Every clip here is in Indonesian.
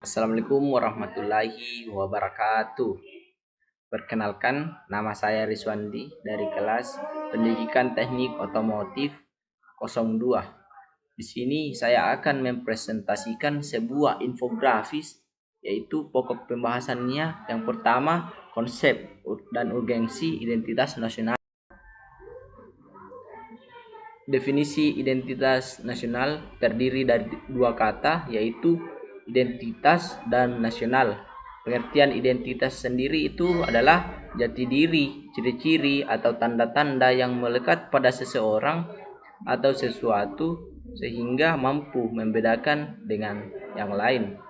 Assalamualaikum warahmatullahi wabarakatuh. Perkenalkan, nama saya Rizwandi dari kelas Pendidikan Teknik Otomotif 02. Di sini saya akan mempresentasikan sebuah infografis, yaitu pokok pembahasannya yang pertama, konsep dan urgensi identitas nasional. Definisi identitas nasional terdiri dari dua kata, yaitu identitas dan nasional. Pengertian identitas sendiri itu adalah jati diri, ciri-ciri atau tanda-tanda yang melekat pada seseorang atau sesuatu sehingga mampu membedakan dengan yang lain.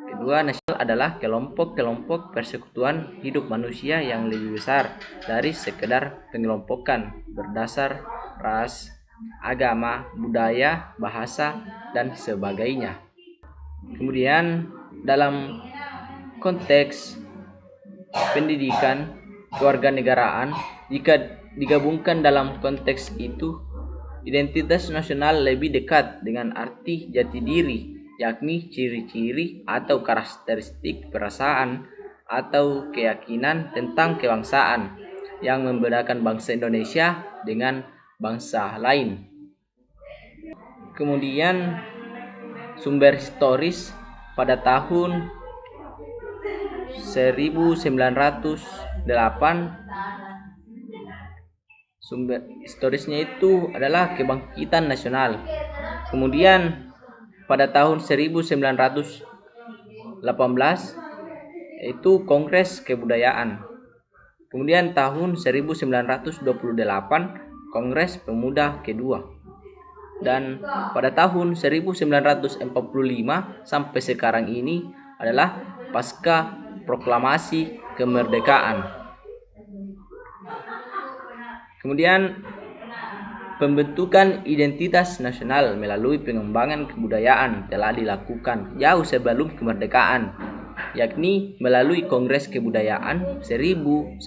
Kedua, nasional adalah kelompok-kelompok persekutuan hidup manusia yang lebih besar dari sekedar pengelompokan berdasar ras, agama, budaya, bahasa, dan sebagainya. Kemudian dalam konteks pendidikan kewarganegaraan, jika digabungkan dalam konteks itu, identitas nasional lebih dekat dengan arti jati diri, yakni ciri-ciri atau karakteristik perasaan atau keyakinan tentang kebangsaan yang membedakan bangsa Indonesia dengan bangsa lain. Kemudian sumber historis pada tahun 1908, sumber historisnya itu adalah kebangkitan nasional. Kemudian pada tahun 1918 yaitu Kongres Kebudayaan. Kemudian tahun 1928 Kongres Pemuda kedua. Dan pada tahun 1945 sampai sekarang ini adalah pasca proklamasi kemerdekaan. Kemudian pembentukan identitas nasional melalui pengembangan kebudayaan telah dilakukan jauh sebelum kemerdekaan, yakni melalui Kongres Kebudayaan 1918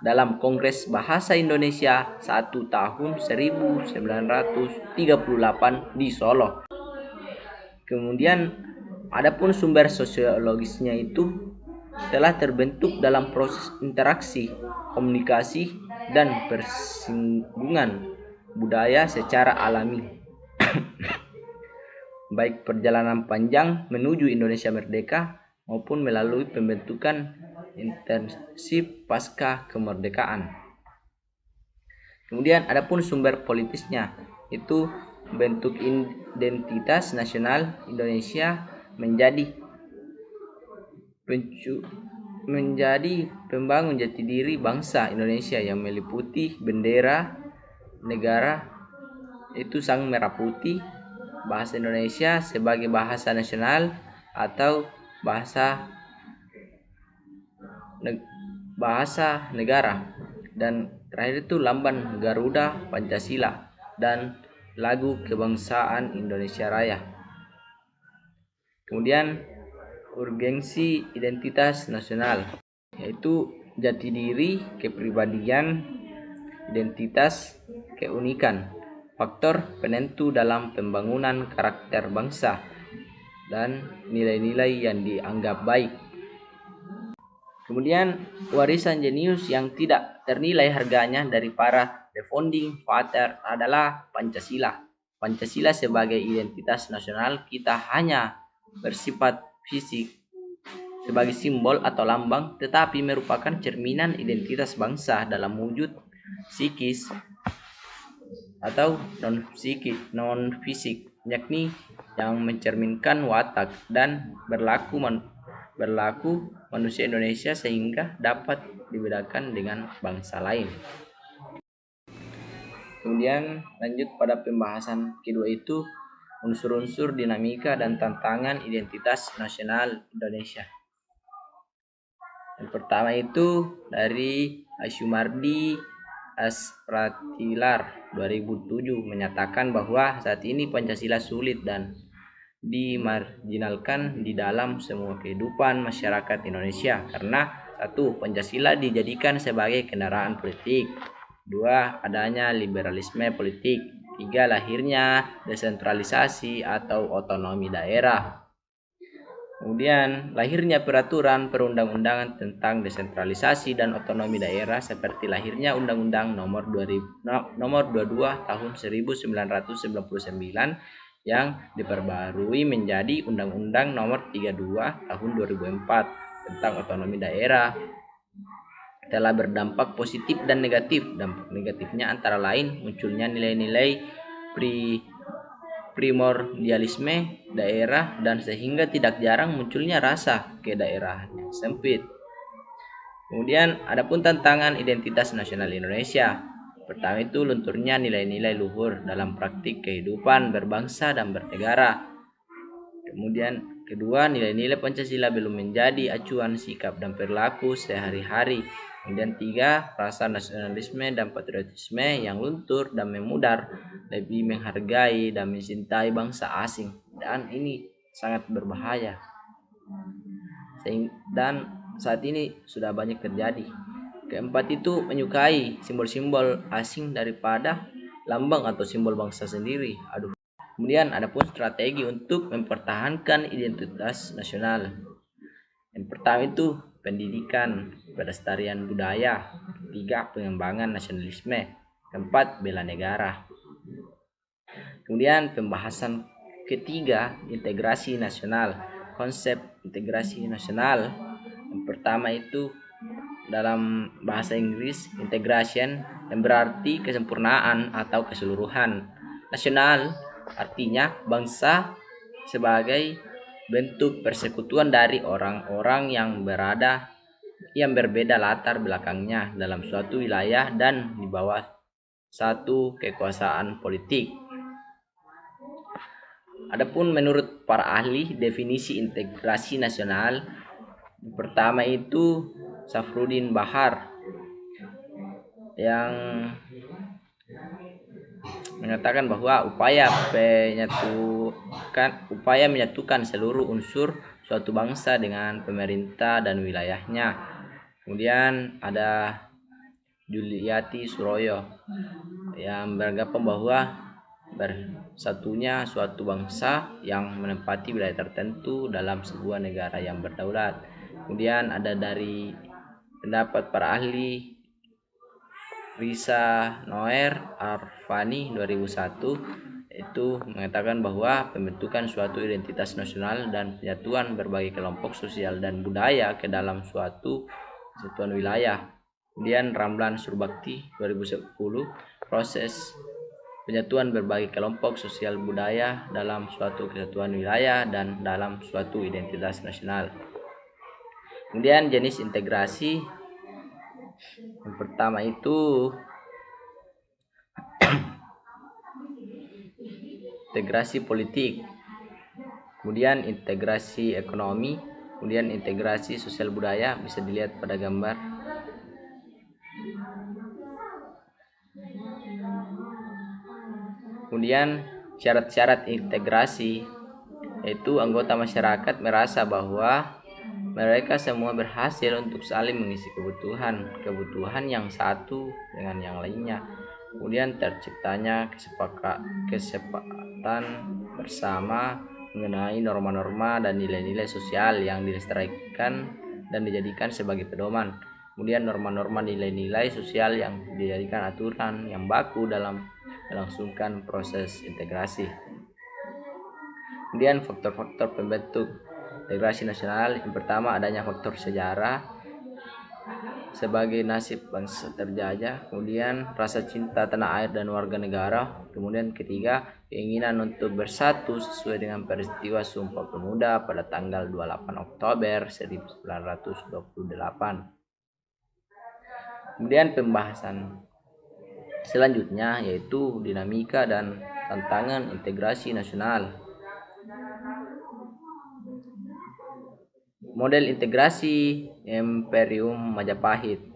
dalam Kongres Bahasa Indonesia 1 tahun 1938 di Solo. Kemudian adapun sumber sosiologisnya itu telah terbentuk dalam proses interaksi, komunikasi, dan persinggungan budaya secara alami. Baik perjalanan panjang menuju Indonesia merdeka maupun melalui pembentukan intensif pasca kemerdekaan. Kemudian adapun sumber politisnya itu bentuk identitas nasional Indonesia menjadi pembangun jati diri bangsa Indonesia yang meliputi bendera negara itu sang merah putih, bahasa Indonesia sebagai bahasa nasional atau bahasa negara, dan terakhir itu lambang Garuda Pancasila dan lagu kebangsaan Indonesia Raya. Kemudian urgensi identitas nasional yaitu jati diri, kepribadian, identitas, keunikan, faktor penentu dalam pembangunan karakter bangsa, dan nilai-nilai yang dianggap baik. Kemudian warisan jenius yang tidak ternilai harganya dari para The Founding Father adalah Pancasila. Pancasila sebagai identitas nasional kita hanya bersifat fisik sebagai simbol atau lambang, tetapi merupakan cerminan identitas bangsa dalam wujud psikis atau non fisik, yakni yang mencerminkan watak dan berlaku manusia Indonesia sehingga dapat dibedakan dengan bangsa lain. Kemudian lanjut pada pembahasan kedua itu unsur-unsur dinamika dan tantangan identitas nasional Indonesia. Yang pertama itu dari Asyumardi Aspratilar 2007 menyatakan bahwa saat ini Pancasila sulit dan dimarginalkan di dalam semua kehidupan masyarakat Indonesia karena satu, Pancasila dijadikan sebagai kendaraan politik. Dua, adanya liberalisme politik. Tiga, lahirnya desentralisasi atau otonomi daerah. Kemudian lahirnya peraturan perundang-undangan tentang desentralisasi dan otonomi daerah seperti lahirnya Undang-Undang nomor 22 tahun 1999 yang diperbarui menjadi Undang-Undang nomor 32 tahun 2004 tentang otonomi daerah telah berdampak positif dan negatif. Dampak negatifnya antara lain munculnya nilai-nilai primordialisme daerah dan sehingga tidak jarang munculnya rasa kedaerahan yang sempit. Kemudian adapun tantangan identitas nasional Indonesia. Pertama itu lunturnya nilai-nilai luhur dalam praktik kehidupan berbangsa dan bernegara. Kemudian kedua, nilai-nilai Pancasila belum menjadi acuan sikap dan perilaku sehari-hari. Kemudian tiga, rasa nasionalisme dan patriotisme yang luntur dan memudar, lebih menghargai dan mencintai bangsa asing. Dan ini sangat berbahaya. Dan saat ini sudah banyak terjadi. Keempat itu menyukai simbol-simbol asing daripada lambang atau simbol bangsa sendiri. Kemudian adapun strategi untuk mempertahankan identitas nasional. Yang pertama itu pendidikan, pelestarian budaya. Tiga, pengembangan nasionalisme. Keempat, bela negara. Kemudian pembahasan ketiga, integrasi nasional. Konsep integrasi nasional yang pertama itu dalam bahasa Inggris integration yang berarti kesempurnaan atau keseluruhan. Nasional artinya bangsa sebagai bentuk persekutuan dari orang-orang yang berbeda latar belakangnya dalam suatu wilayah dan di bawah satu kekuasaan politik. Adapun menurut para ahli definisi integrasi nasional, pertama itu Safruddin Bahar yang mengatakan bahwa upaya menyatukan seluruh unsur suatu bangsa dengan pemerintah dan wilayahnya. Kemudian ada Juliati Suroyo yang beranggapan bahwa bersatunya suatu bangsa yang menempati wilayah tertentu dalam sebuah negara yang berdaulat. Kemudian ada dari pendapat para ahli Risa Noer Arfani 2001 itu mengatakan bahwa pembentukan suatu identitas nasional dan penyatuan berbagai kelompok sosial dan budaya ke dalam suatu kesatuan wilayah. Kemudian Ramlan Surbakti 2010 proses penyatuan berbagai kelompok sosial budaya dalam suatu kesatuan wilayah dan dalam suatu identitas nasional. Kemudian jenis integrasi yang pertama itu integrasi politik, kemudian integrasi ekonomi, kemudian integrasi sosial budaya, bisa dilihat pada gambar. Kemudian syarat-syarat integrasi yaitu anggota masyarakat merasa bahwa mereka semua berhasil untuk saling mengisi kebutuhan yang satu dengan yang lainnya. Kemudian terciptanya kesepakatan bersama mengenai norma-norma dan nilai-nilai sosial yang dilestarikan dan dijadikan sebagai pedoman. Kemudian norma-norma nilai-nilai sosial yang dijadikan aturan yang baku dalam melangsungkan proses integrasi. Kemudian faktor-faktor pembentuk integrasi nasional, yang pertama adanya faktor sejarah sebagai nasib bangsa terjajah, kemudian rasa cinta tanah air dan warga negara, kemudian ketiga keinginan untuk bersatu sesuai dengan peristiwa Sumpah Pemuda pada tanggal 28 Oktober 1928. Kemudian pembahasan selanjutnya yaitu dinamika dan tantangan integrasi nasional. Model integrasi Imperium Majapahit.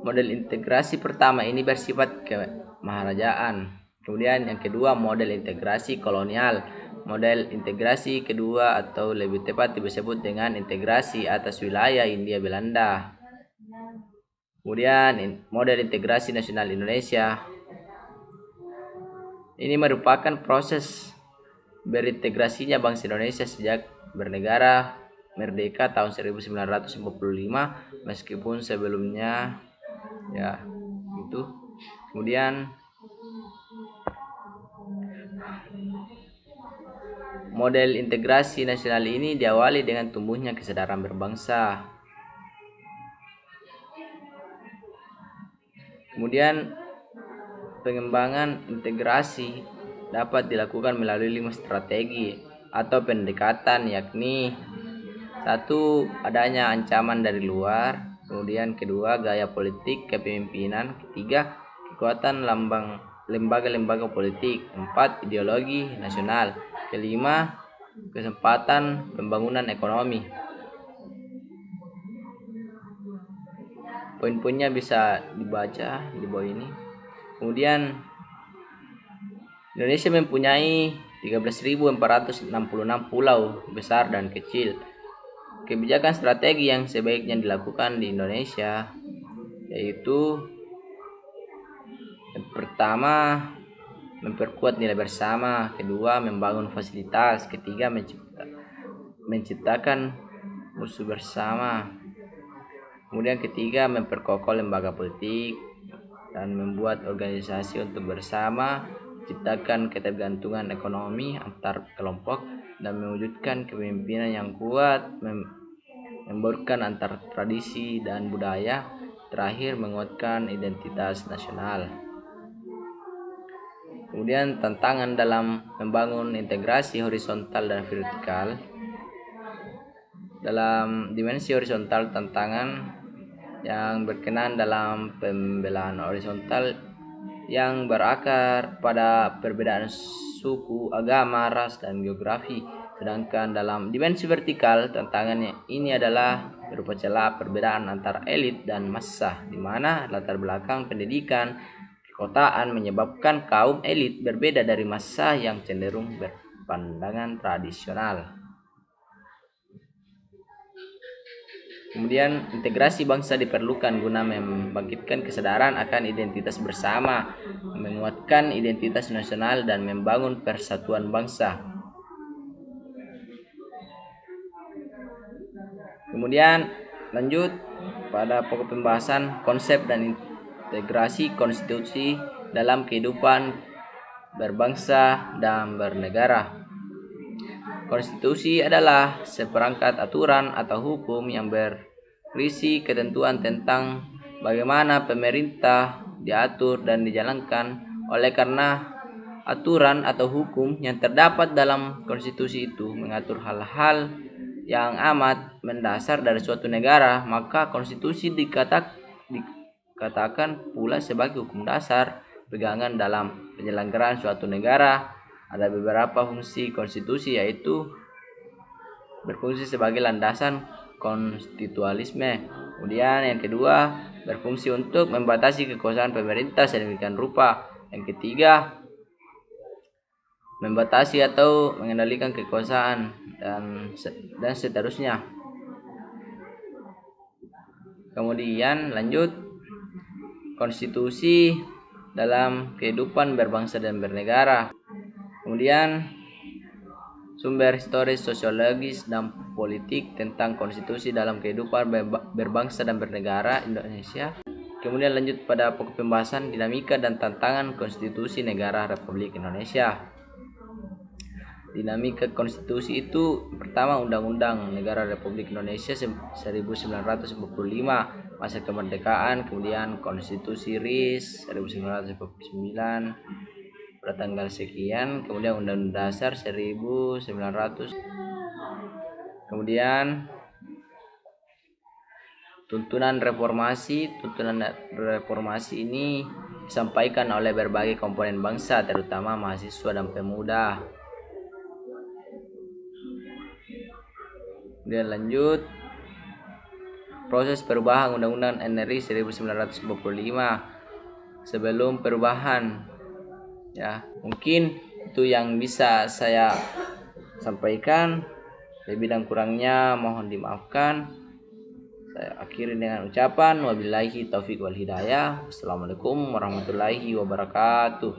Model integrasi pertama ini bersifat kemaharajaan. Kemudian yang kedua model integrasi kolonial. Model integrasi kedua atau lebih tepat disebut dengan integrasi atas wilayah Hindia Belanda. Kemudian model integrasi nasional Indonesia. Ini merupakan proses berintegrasinya bangsa Indonesia sejak bernegara merdeka tahun 1945, meskipun sebelumnya ya itu. Kemudian model integrasi nasional ini diawali dengan tumbuhnya kesadaran berbangsa. Kemudian pengembangan integrasi dapat dilakukan melalui 5 strategi atau pendekatan, yakni 1. Adanya ancaman dari luar. Kemudian kedua, gaya politik kepemimpinan. Ketiga, kekuatan lembaga-lembaga politik. 4. Ideologi nasional. Kelima, kesempatan pembangunan ekonomi. Poin-poinnya bisa dibaca di bawah ini. Kemudian Indonesia mempunyai 13.466 pulau besar dan kecil. Kebijakan strategi yang sebaiknya dilakukan di Indonesia yaitu yang pertama, memperkuat nilai bersama. Kedua, membangun fasilitas. Ketiga, menciptakan musuh bersama. Kemudian ketiga, memperkokoh lembaga politik dan membuat organisasi untuk bersama, ciptakan ketergantungan ekonomi antar kelompok, dan mewujudkan kepemimpinan yang kuat, membaurkan antar tradisi dan budaya. Terakhir, menguatkan identitas nasional. Kemudian tantangan dalam membangun integrasi horizontal dan vertikal. Dalam dimensi horizontal, tantangan yang berkenan dalam pembelaan horizontal yang berakar pada perbedaan suku, agama, ras, dan geografi. Sedangkan dalam dimensi vertikal, tantangannya ini adalah berupa celah perbedaan antara elit dan massa, di mana latar belakang pendidikan kekotaan menyebabkan kaum elit berbeda dari massa yang cenderung berpandangan tradisional. Kemudian integrasi bangsa diperlukan guna membangkitkan kesadaran akan identitas bersama, menguatkan identitas nasional, dan membangun persatuan bangsa. Kemudian lanjut pada pokok pembahasan konsep dan integrasi konstitusi dalam kehidupan berbangsa dan bernegara. Konstitusi adalah seperangkat aturan atau hukum yang berisi ketentuan tentang bagaimana pemerintah diatur dan dijalankan. Oleh karena aturan atau hukum yang terdapat dalam konstitusi itu mengatur hal-hal yang amat mendasar dari suatu negara, maka konstitusi dikatakan pula sebagai hukum dasar pegangan dalam penyelenggaraan suatu negara. Ada beberapa fungsi konstitusi, yaitu berfungsi sebagai landasan konstitualisme. Kemudian yang kedua, berfungsi untuk membatasi kekuasaan pemerintah sedemikian rupa. Yang ketiga, membatasi atau mengendalikan kekuasaan dan seterusnya. Kemudian lanjut, konstitusi dalam kehidupan berbangsa dan bernegara. Kemudian sumber historis, sosiologis, dan politik tentang konstitusi dalam kehidupan berbangsa dan bernegara Indonesia. Kemudian lanjut pada pokok pembahasan dinamika dan tantangan konstitusi negara Republik Indonesia. Dinamika konstitusi itu pertama, Undang-Undang Negara Republik Indonesia 1945 masa kemerdekaan, kemudian Konstitusi RIS 1949 pada tanggal sekian, kemudian Undang-Undang Dasar 1900, kemudian tuntunan reformasi ini disampaikan oleh berbagai komponen bangsa, terutama mahasiswa dan pemuda. Kemudian lanjut, proses perubahan Undang-Undang NRI 1945 sebelum perubahan. Ya, mungkin itu yang bisa saya sampaikan. Lebih dan kurangnya mohon dimaafkan. Saya akhiri dengan ucapan wabillahi taufiq wal hidayah. Wassalamualaikum warahmatullahi wabarakatuh.